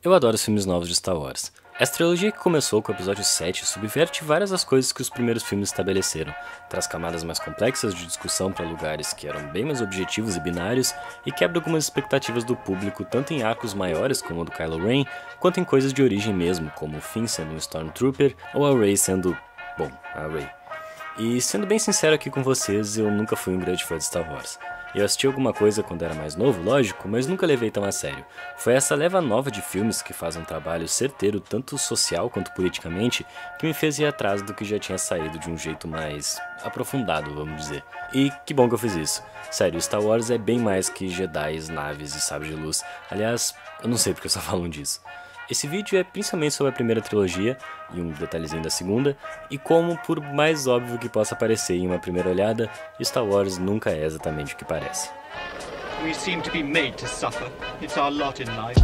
Eu adoro os filmes novos de Star Wars. Essa trilogia que começou com o episódio 7 subverte várias das coisas que os primeiros filmes estabeleceram, traz camadas mais complexas de discussão para lugares que eram bem mais objetivos e binários, e quebra algumas expectativas do público tanto em arcos maiores como o do Kylo Ren, quanto em coisas de origem mesmo, como o Finn sendo um Stormtrooper, ou a Rey sendo, bom, a Rey. E sendo bem sincero aqui com vocês, eu nunca fui um grande fã de Star Wars. Eu assisti alguma coisa quando era mais novo, lógico, mas nunca levei tão a sério. Foi essa leva nova de filmes que fazem um trabalho certeiro tanto social quanto politicamente que me fez ir atrás do que já tinha saído de um jeito mais aprofundado, vamos dizer. E que bom que eu fiz isso. Sério, Star Wars é bem mais que Jedi, naves e sabres de luz. Aliás, eu não sei porque eu só falo disso. Esse vídeo é principalmente sobre a primeira trilogia, e um detalhezinho da segunda, e como, por mais óbvio que possa parecer em uma primeira olhada, Star Wars nunca é exatamente o que parece.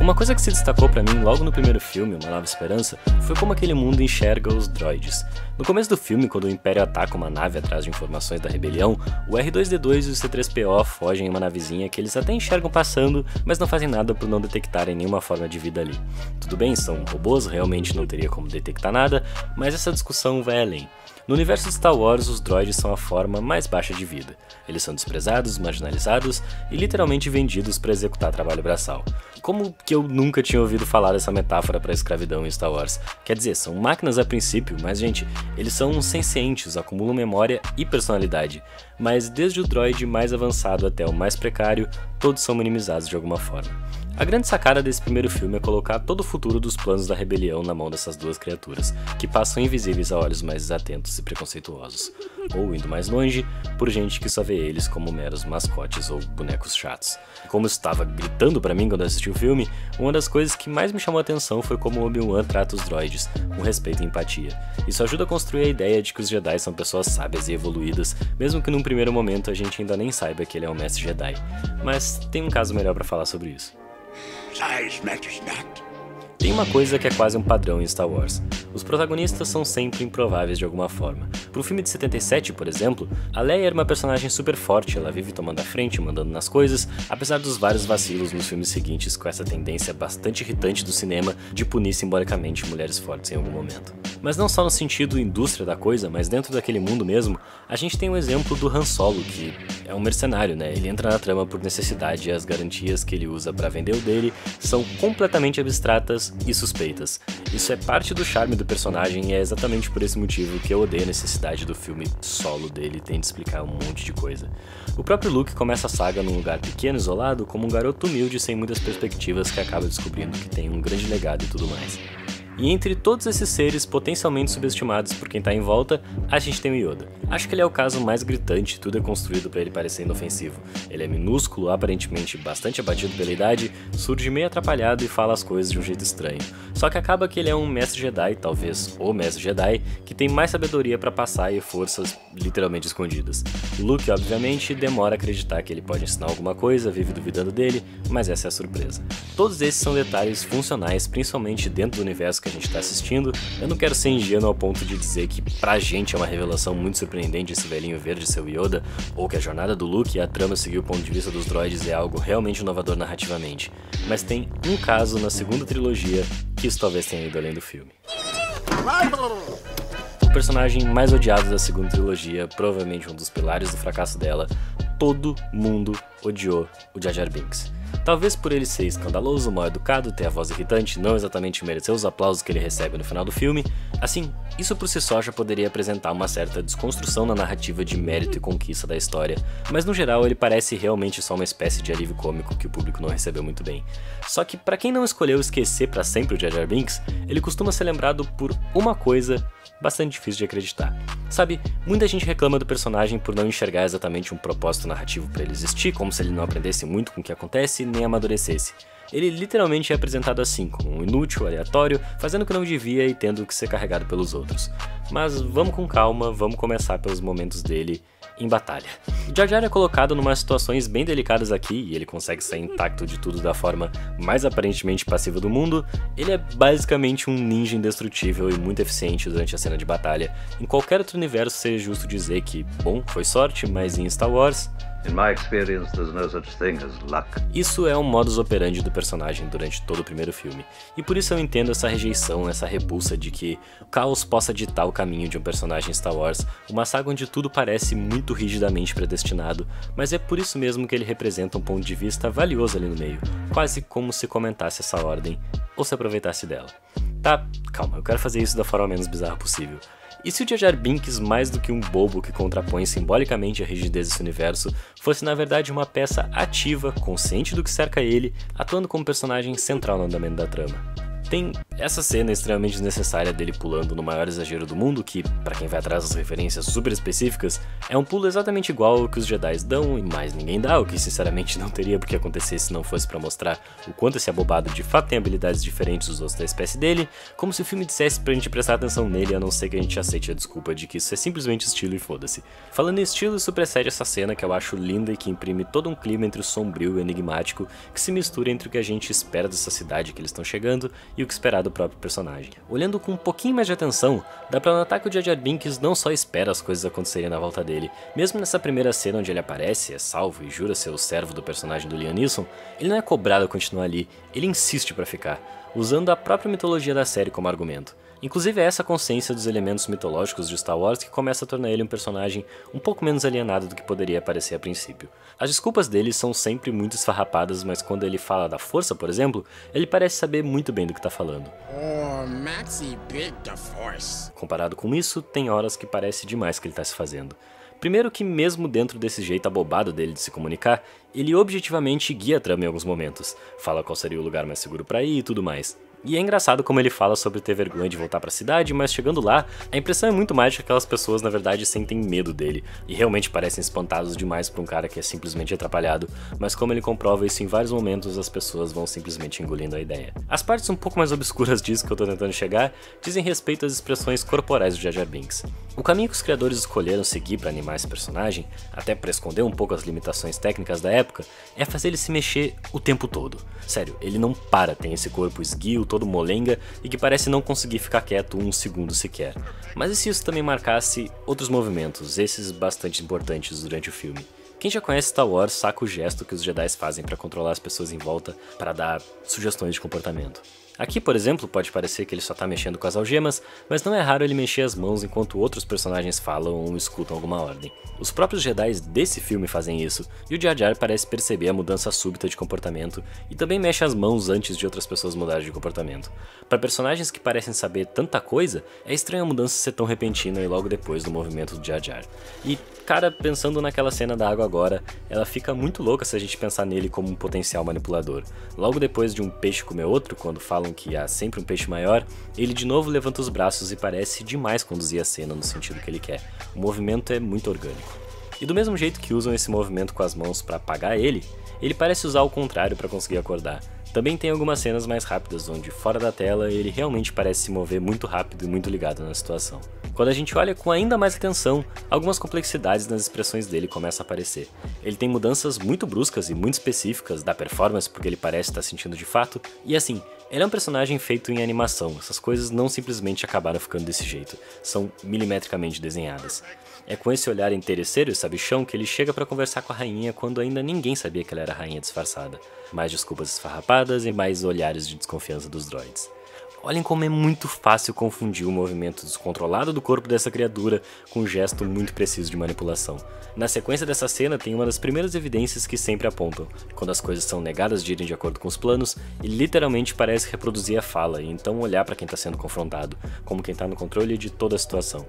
Uma coisa que se destacou pra mim logo no primeiro filme, Uma Nova Esperança, foi como aquele mundo enxerga os droids. No começo do filme, quando o Império ataca uma nave atrás de informações da rebelião, o R2-D2 e o C-3PO fogem em uma navezinha que eles até enxergam passando, mas não fazem nada por não detectarem nenhuma forma de vida ali. Tudo bem, são robôs, realmente não teria como detectar nada, mas essa discussão vai além. No universo de Star Wars, os droids são a forma mais baixa de vida. Eles são desprezados, marginalizados e literalmente vendidos para executar trabalho braçal. Como que eu nunca tinha ouvido falar dessa metáfora para a escravidão em Star Wars? Quer dizer, são máquinas a princípio, mas gente, eles são sencientes, acumulam memória e personalidade. Mas desde o droid mais avançado até o mais precário, todos são minimizados de alguma forma. A grande sacada desse primeiro filme é colocar todo o futuro dos planos da rebelião na mão dessas duas criaturas, que passam invisíveis a olhos mais desatentos e preconceituosos, ou indo mais longe, por gente que só vê eles como meros mascotes ou bonecos chatos. Como estava gritando pra mim quando eu assisti o filme, uma das coisas que mais me chamou a atenção foi como Obi-Wan trata os droids, com respeito e empatia. Isso ajuda a construir a ideia de que os Jedi são pessoas sábias e evoluídas, mesmo que num primeiro momento a gente ainda nem saiba que ele é um mestre Jedi. Mas tem um caso melhor pra falar sobre isso. Tem uma coisa que é quase um padrão em Star Wars. Os protagonistas são sempre improváveis de alguma forma. Pro filme de 77, por exemplo, a Leia era uma personagem super forte, ela vive tomando a frente, mandando nas coisas, apesar dos vários vacilos nos filmes seguintes com essa tendência bastante irritante do cinema de punir simbolicamente mulheres fortes em algum momento. Mas não só no sentido indústria da coisa, mas dentro daquele mundo mesmo, a gente tem um exemplo do Han Solo, que é um mercenário, né? Ele entra na trama por necessidade e as garantias que ele usa pra vender o dele são completamente abstratas e suspeitas. Isso é parte do charme do personagem e é exatamente por esse motivo que eu odeio a necessidade do filme solo dele ter de explicar um monte de coisa. O próprio Luke começa a saga num lugar pequeno e isolado como um garoto humilde sem muitas perspectivas que acaba descobrindo que tem um grande legado e tudo mais. E entre todos esses seres potencialmente subestimados por quem tá em volta, a gente tem o Yoda. Acho que ele é o caso mais gritante, tudo é construído pra ele parecer inofensivo. Ele é minúsculo, aparentemente bastante abatido pela idade, surge meio atrapalhado e fala as coisas de um jeito estranho. Só que acaba que ele é um mestre Jedi, talvez o mestre Jedi, que tem mais sabedoria pra passar e forças literalmente escondidas. O Luke, obviamente, demora a acreditar que ele pode ensinar alguma coisa, vive duvidando dele, mas essa é a surpresa. Todos esses são detalhes funcionais, principalmente dentro do universo que a gente tá assistindo. Eu não quero ser ingênuo ao ponto de dizer que pra gente é uma revelação muito surpreendente esse velhinho verde ser o Yoda, ou que a jornada do Luke e a trama seguir o ponto de vista dos droids é algo realmente inovador narrativamente. Mas tem um caso na segunda trilogia que isso talvez tenha ido além do filme. O personagem mais odiado da segunda trilogia, provavelmente um dos pilares do fracasso dela, todo mundo odiou o Jar Jar Binks. Talvez por ele ser escandaloso, mal educado, ter a voz irritante, não exatamente merecer os aplausos que ele recebe no final do filme, assim, isso por si só já poderia apresentar uma certa desconstrução na narrativa de mérito e conquista da história, mas no geral ele parece realmente só uma espécie de alívio cômico que o público não recebeu muito bem. Só que pra quem não escolheu esquecer pra sempre o Jar Jar Binks, ele costuma ser lembrado por uma coisa bastante difícil de acreditar. Sabe, muita gente reclama do personagem por não enxergar exatamente um propósito narrativo pra ele existir, como se ele não aprendesse muito com o que acontece nem amadurecesse. Ele literalmente é apresentado assim, como um inútil, aleatório, fazendo o que não devia e tendo que ser carregado pelos outros. Mas vamos com calma, vamos começar pelos momentos dele em batalha. Jar Jar é colocado numas situações bem delicadas aqui, e ele consegue sair intacto de tudo da forma mais aparentemente passiva do mundo. Ele é basicamente um ninja indestrutível e muito eficiente durante a cena de batalha. Em qualquer outro universo seria justo dizer que, bom, foi sorte, mas em Star Wars, In my experience, there's no such thing as luck. Isso é um modus operandi do personagem durante todo o primeiro filme, e por isso eu entendo essa rejeição, essa repulsa de que o caos possa ditar o caminho de um personagem Star Wars, uma saga onde tudo parece muito rigidamente predestinado, mas é por isso mesmo que ele representa um ponto de vista valioso ali no meio, quase como se comentasse essa ordem, ou se aproveitasse dela. Tá, calma, eu quero fazer isso da forma menos bizarra possível. E se o Jar Jar Binks, mais do que um bobo que contrapõe simbolicamente a rigidez desse universo, fosse na verdade uma peça ativa, consciente do que cerca ele, atuando como personagem central no andamento da trama? Tem essa cena extremamente desnecessária dele pulando no maior exagero do mundo, que, pra quem vai atrás das referências super específicas, é um pulo exatamente igual ao que os Jedi dão e mais ninguém dá, o que sinceramente não teria por que acontecer se não fosse pra mostrar o quanto esse abobado de fato tem habilidades diferentes dos outros da espécie dele, como se o filme dissesse pra gente prestar atenção nele, a não ser que a gente aceite a desculpa de que isso é simplesmente estilo e foda-se. Falando em estilo, isso precede essa cena que eu acho linda e que imprime todo um clima entre o sombrio e o enigmático que se mistura entre o que a gente espera dessa cidade que eles estão chegando e o que esperar do próprio personagem. Olhando com um pouquinho mais de atenção, dá pra notar que o Jar Jar Binks não só espera as coisas acontecerem na volta dele, mesmo nessa primeira cena onde ele aparece, é salvo e jura ser o servo do personagem do Liam Neeson, ele não é cobrado a continuar ali, ele insiste pra ficar, usando a própria mitologia da série como argumento. Inclusive é essa consciência dos elementos mitológicos de Star Wars que começa a tornar ele um personagem um pouco menos alienado do que poderia parecer a princípio. As desculpas dele são sempre muito esfarrapadas, mas quando ele fala da força, por exemplo, ele parece saber muito bem do que tá falando. Comparado com isso, tem horas que parece demais que ele tá se fazendo. Primeiro que mesmo dentro desse jeito abobado dele de se comunicar, ele objetivamente guia a trama em alguns momentos, fala qual seria o lugar mais seguro pra ir e tudo mais. E é engraçado como ele fala sobre ter vergonha de voltar pra cidade, mas chegando lá, a impressão é muito mais de que aquelas pessoas na verdade sentem medo dele, e realmente parecem espantados demais pra um cara que é simplesmente atrapalhado, mas como ele comprova isso em vários momentos, as pessoas vão simplesmente engolindo a ideia. As partes um pouco mais obscuras disso que eu tô tentando chegar, dizem respeito às expressões corporais do Jar Jar Binks. O caminho que os criadores escolheram seguir pra animar esse personagem, até pra esconder um pouco as limitações técnicas da época, é fazer ele se mexer o tempo todo. Sério, ele não para, tem esse corpo esguio, todo molenga e que parece não conseguir ficar quieto um segundo sequer. Mas e se isso também marcasse outros movimentos, esses bastante importantes durante o filme? Quem já conhece Star Wars saca o gesto que os Jedi fazem para controlar as pessoas em volta para dar sugestões de comportamento. Aqui, por exemplo, pode parecer que ele só tá mexendo com as algemas, mas não é raro ele mexer as mãos enquanto outros personagens falam ou escutam alguma ordem. Os próprios Jedi desse filme fazem isso, e o Jar Jar parece perceber a mudança súbita de comportamento e também mexe as mãos antes de outras pessoas mudarem de comportamento. Para personagens que parecem saber tanta coisa, é estranha a mudança ser tão repentina e logo depois do movimento do Jar Jar. E, cara, pensando naquela cena da água agora, ela fica muito louca se a gente pensar nele como um potencial manipulador. Logo depois de um peixe comer outro, quando falam que há sempre um peixe maior, ele de novo levanta os braços e parece demais conduzir a cena no sentido que ele quer. O movimento é muito orgânico. E do mesmo jeito que usam esse movimento com as mãos para apagar ele parece usar o contrário para conseguir acordar. Também tem algumas cenas mais rápidas, onde fora da tela ele realmente parece se mover muito rápido e muito ligado na situação. Quando a gente olha com ainda mais atenção, algumas complexidades nas expressões dele começam a aparecer. Ele tem mudanças muito bruscas e muito específicas da performance porque ele parece estar sentindo de fato, e assim, ele é um personagem feito em animação, essas coisas não simplesmente acabaram ficando desse jeito, são milimetricamente desenhadas. É com esse olhar interesseiro e sabichão que ele chega pra conversar com a rainha quando ainda ninguém sabia que ela era a rainha disfarçada. Mais desculpas esfarrapadas e mais olhares de desconfiança dos droids. Olhem como é muito fácil confundir o movimento descontrolado do corpo dessa criatura com um gesto muito preciso de manipulação. Na sequência dessa cena tem uma das primeiras evidências que sempre apontam. Quando as coisas são negadas de irem de acordo com os planos, ele literalmente parece reproduzir a fala e então olhar para quem está sendo confrontado, como quem está no controle de toda a situação.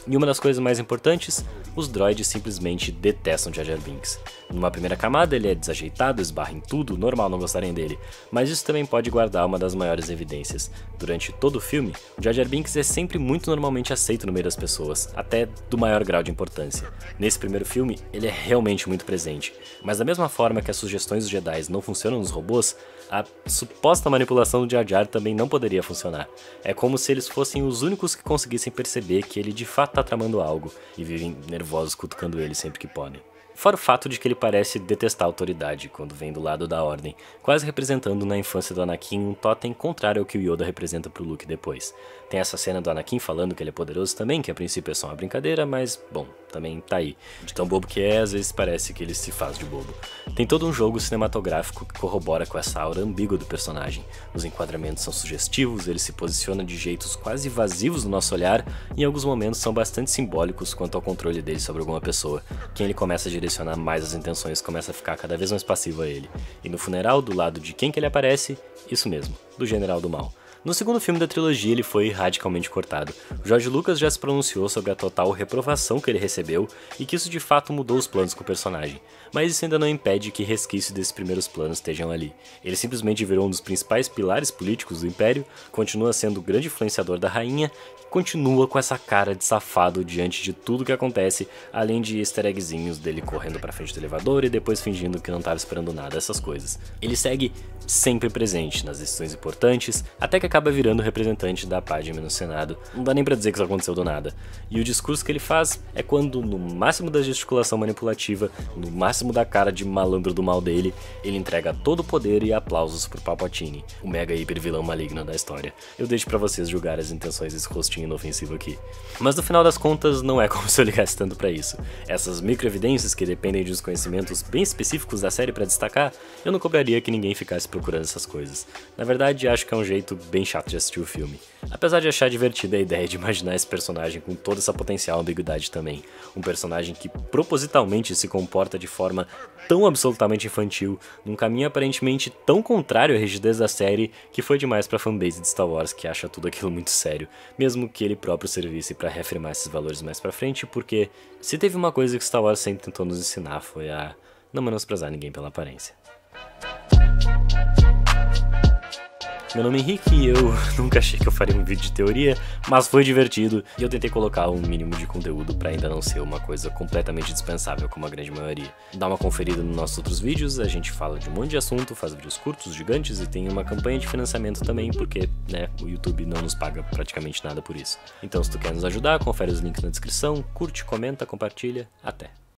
E uma das coisas mais importantes, os droids simplesmente detestam Jar Jar Binks. Numa primeira camada ele é desajeitado, esbarra em tudo, normal não gostarem dele, mas isso também pode guardar uma das maiores evidências. Durante todo o filme, o Jar Jar Binks é sempre muito normalmente aceito no meio das pessoas, até do maior grau de importância. Nesse primeiro filme, ele é realmente muito presente, mas da mesma forma que as sugestões dos Jedi não funcionam nos robôs, a suposta manipulação do Jar Jar também não poderia funcionar. É como se eles fossem os únicos que conseguissem perceber que ele de fato tá tramando algo, e vivem nervosos cutucando ele sempre que podem. Fora o fato de que ele parece detestar a autoridade quando vem do lado da Ordem, quase representando na infância do Anakin um totem contrário ao que o Yoda representa pro Luke depois. Tem essa cena do Anakin falando que ele é poderoso também, que a princípio é só uma brincadeira, mas, bom, também tá aí. De tão bobo que é, às vezes parece que ele se faz de bobo. Tem todo um jogo cinematográfico que corrobora com essa aura ambígua do personagem. Os enquadramentos são sugestivos, ele se posiciona de jeitos quase evasivos no nosso olhar, e em alguns momentos são bastante simbólicos quanto ao controle dele sobre alguma pessoa. Quem ele começa a direcionar mais as intenções começa a ficar cada vez mais passivo a ele. E no funeral, do lado de quem que ele aparece, isso mesmo, do General do Mal. No segundo filme da trilogia ele foi radicalmente cortado. O George Lucas já se pronunciou sobre a total reprovação que ele recebeu e que isso de fato mudou os planos com o personagem, mas isso ainda não impede que resquícios desses primeiros planos estejam ali. Ele simplesmente virou um dos principais pilares políticos do Império, continua sendo o grande influenciador da rainha e continua com essa cara de safado diante de tudo que acontece, além de easter eggzinhos dele correndo pra frente do elevador e depois fingindo que não estava esperando nada, essas coisas. Ele segue sempre presente nas decisões importantes, até que acaba virando representante da Padme no Senado. Não dá nem pra dizer que isso aconteceu do nada. E o discurso que ele faz é quando, no máximo da gesticulação manipulativa, no máximo da cara de malandro do mal dele, ele entrega todo o poder e aplausos pro Palpatine, o mega hiper vilão maligno da história. Eu deixo pra vocês julgar as intenções desse rostinho inofensivo aqui. Mas no final das contas, não é como se eu ligasse tanto pra isso. Essas microevidências que dependem de uns conhecimentos bem específicos da série pra destacar, eu não cobraria que ninguém ficasse procurando essas coisas. Na verdade, acho que é um jeito bem chato de assistir o filme. Apesar de achar divertida a ideia de imaginar esse personagem com toda essa potencial ambiguidade também. Um personagem que propositalmente se comporta de forma tão absolutamente infantil, num caminho aparentemente tão contrário à rigidez da série, que foi demais pra fanbase de Star Wars, que acha tudo aquilo muito sério, mesmo que ele próprio servisse pra reafirmar esses valores mais pra frente, porque se teve uma coisa que Star Wars sempre tentou nos ensinar foi a não menosprezar ninguém pela aparência. Meu nome é Henrique e eu nunca achei que eu faria um vídeo de teoria, mas foi divertido e eu tentei colocar um mínimo de conteúdo pra ainda não ser uma coisa completamente dispensável como a grande maioria. Dá uma conferida nos nossos outros vídeos, a gente fala de um monte de assunto, faz vídeos curtos, gigantes e tem uma campanha de financiamento também porque, né, o YouTube não nos paga praticamente nada por isso. Então se tu quer nos ajudar, confere os links na descrição, curte, comenta, compartilha, até!